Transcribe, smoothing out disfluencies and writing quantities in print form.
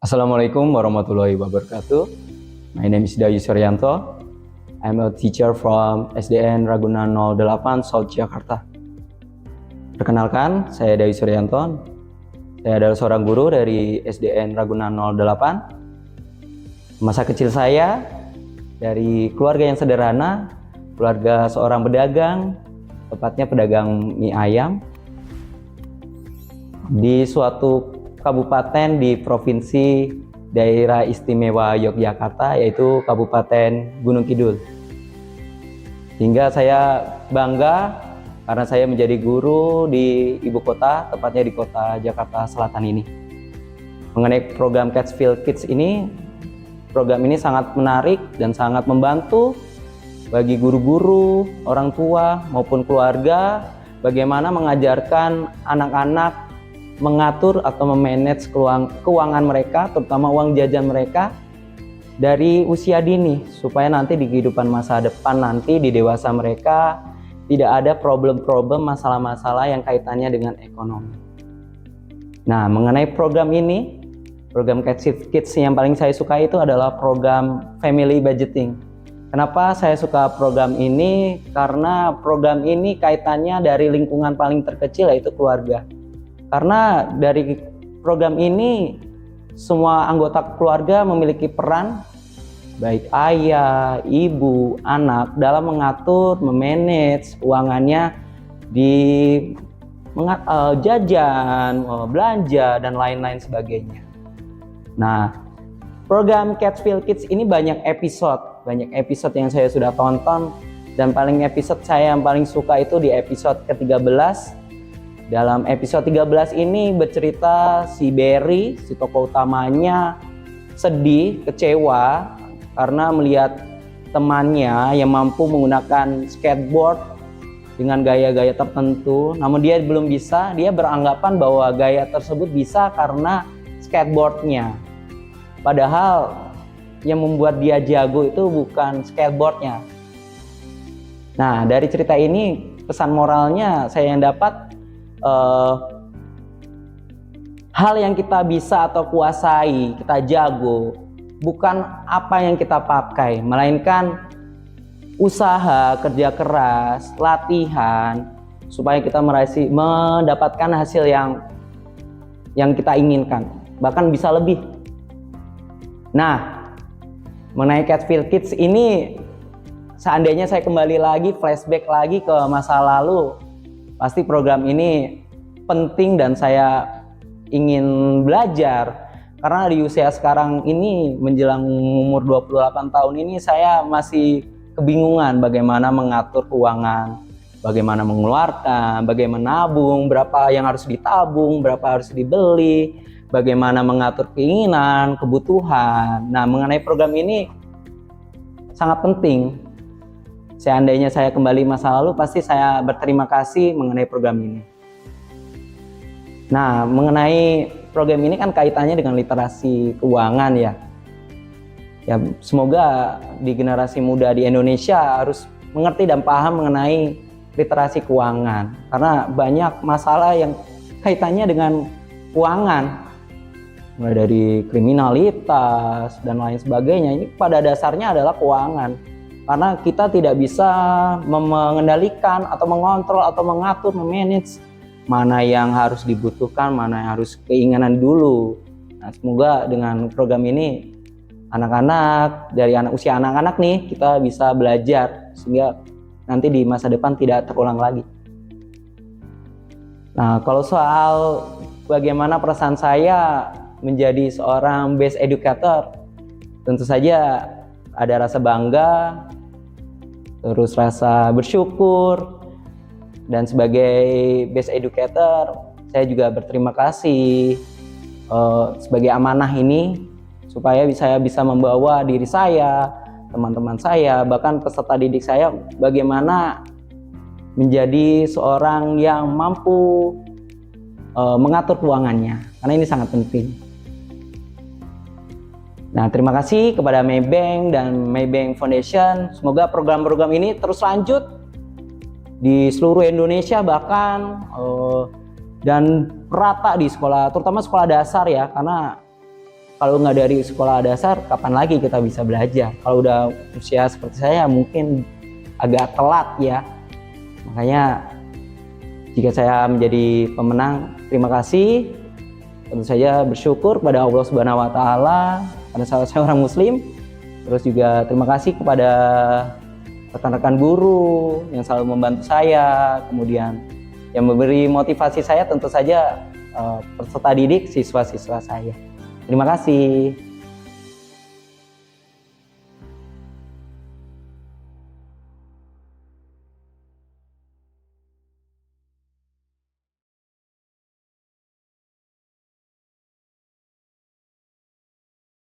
Assalamualaikum warahmatullahi wabarakatuh. My name is Dayu Suryanto. I'm a teacher from SDN Ragunan 08 South Jakarta. Perkenalkan, saya Dayu Suryanto. Saya adalah seorang guru dari SDN Ragunan 08. Masa kecil saya dari keluarga yang sederhana, keluarga seorang pedagang, tepatnya pedagang mie ayam di suatu kabupaten di provinsi daerah istimewa Yogyakarta, yaitu Kabupaten Gunung Kidul. Hingga saya bangga karena saya menjadi guru di ibu kota, tepatnya di kota Jakarta Selatan ini. Mengenai program Catchfield Kids ini, program ini sangat menarik dan sangat membantu bagi guru-guru, orang tua maupun keluarga bagaimana mengajarkan anak-anak mengatur atau memanage keuangan mereka, terutama uang jajan mereka dari usia dini, supaya nanti di kehidupan masa depan, nanti di dewasa mereka tidak ada problem-problem, masalah-masalah yang kaitannya dengan ekonomi. Nah, mengenai program ini, program Catchfield Kids yang paling saya suka itu adalah program Family Budgeting. Kenapa saya suka program ini? Karena program ini kaitannya dari lingkungan paling terkecil, yaitu keluarga. Karena dari program ini semua anggota keluarga memiliki peran, baik ayah, ibu, anak, dalam mengatur, memanage keuangannya di jajan, belanja, dan lain-lain sebagainya. Nah, program Catchfield Kids ini banyak episode yang saya sudah tonton, dan episode saya yang paling suka itu di episode ke-13. Dalam episode 13 ini bercerita si Barry, si tokoh utamanya, sedih, kecewa karena melihat temannya yang mampu menggunakan skateboard dengan gaya-gaya tertentu, namun dia belum bisa. Dia beranggapan bahwa gaya tersebut bisa karena skateboardnya. Padahal yang membuat dia jago itu bukan skateboardnya. Nah, dari cerita ini pesan moralnya saya yang dapat, hal yang kita bisa atau kuasai, kita jago, bukan apa yang kita pakai, melainkan usaha, kerja keras, latihan, supaya kita mendapatkan hasil yang kita inginkan, bahkan bisa lebih. Nah, mengenai Catchfield Kids ini, seandainya saya kembali lagi, flashback lagi ke masa lalu, pasti program ini penting dan saya ingin belajar. Karena di usia sekarang ini menjelang umur 28 tahun ini saya masih kebingungan bagaimana mengatur keuangan, bagaimana mengeluarkan, bagaimana menabung, berapa yang harus ditabung, berapa harus dibeli, bagaimana mengatur keinginan, kebutuhan. Nah, mengenai program ini sangat penting. Seandainya saya kembali masa lalu, pasti saya berterima kasih mengenai program ini. Nah, mengenai program ini kan kaitannya dengan literasi keuangan ya. Ya, semoga di generasi muda di Indonesia harus mengerti dan paham mengenai literasi keuangan. Karena banyak masalah yang kaitannya dengan keuangan. Mulai dari kriminalitas dan lain sebagainya. Ini pada dasarnya adalah keuangan. Karena kita tidak bisa mengendalikan atau mengontrol atau mengatur, memanage mana yang harus dibutuhkan, mana yang harus keinginan dulu. Nah, semoga dengan program ini anak-anak, dari usia anak-anak nih, kita bisa belajar sehingga nanti di masa depan tidak terulang lagi. Nah, kalau soal bagaimana perasaan saya menjadi seorang best educator, tentu saja ada rasa bangga, terus rasa bersyukur, dan sebagai best educator saya juga berterima kasih sebagai amanah ini, supaya saya bisa membawa diri saya, teman-teman saya, bahkan peserta didik saya bagaimana menjadi seorang yang mampu mengatur keuangannya, karena ini sangat penting. Nah, terima kasih kepada Maybank dan Maybank Foundation. Semoga program-program ini terus lanjut di seluruh Indonesia, bahkan dan rata di sekolah, terutama sekolah dasar ya, karena kalau nggak dari sekolah dasar, kapan lagi kita bisa belajar? Kalau udah usia seperti saya mungkin agak telat ya. Makanya jika saya menjadi pemenang, terima kasih. Tentu saja bersyukur kepada Allah Subhanahu wa taala karena saya orang muslim. Terus juga terima kasih kepada rekan-rekan guru yang selalu membantu saya, kemudian yang memberi motivasi saya tentu saja peserta didik, siswa-siswa saya. Terima kasih.